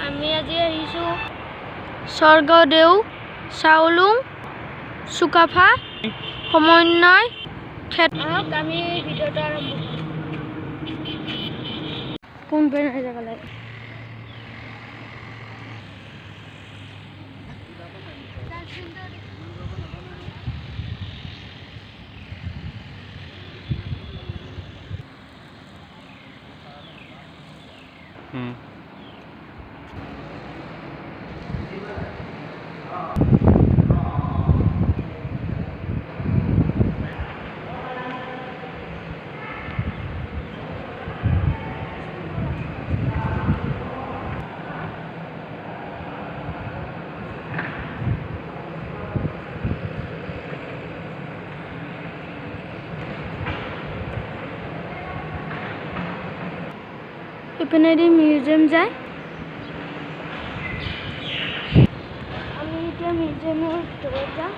আমি আজি আহিছোঁ স্বৰ্গদেউ চাউলুং চুকাফা সমন্বয় ক্ষেত্ৰত। আমি ভিডিঅ'টো আৰম্ভ কোন পেন হৈ যাব লাগে। ইপিনেদি মিউজিয়াম যায়। আমি এতিয়া মিউজিয়ামৰ ভিতৰত যাম।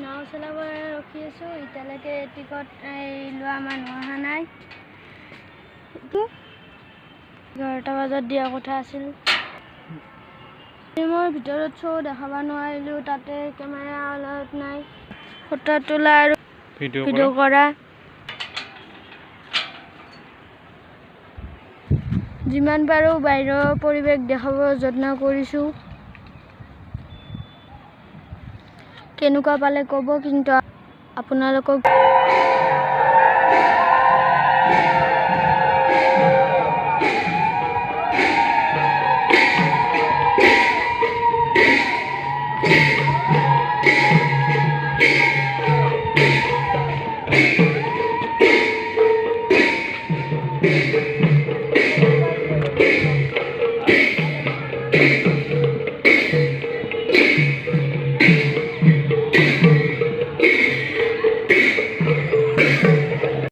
নাও চলাব ৰখি আছোঁ। এতিয়ালৈকে টিকট লোৱা মানুহ অহা নাই। 11টা বজাত দিয়া কথা আছিল। মই ভিতৰত শ্ব' দেখাব নোৱাৰিলোঁ, তাতে কেমেৰা এলাউড নাই। ফটো তোলা আৰু ভিডিঅ' কৰা। যিমান পাৰোঁ বাহিৰৰ পৰিৱেশ দেখাব যত্ন কৰিছোঁ। কেনেকুৱা পালে ক'ব, কিন্তু আপোনালোকক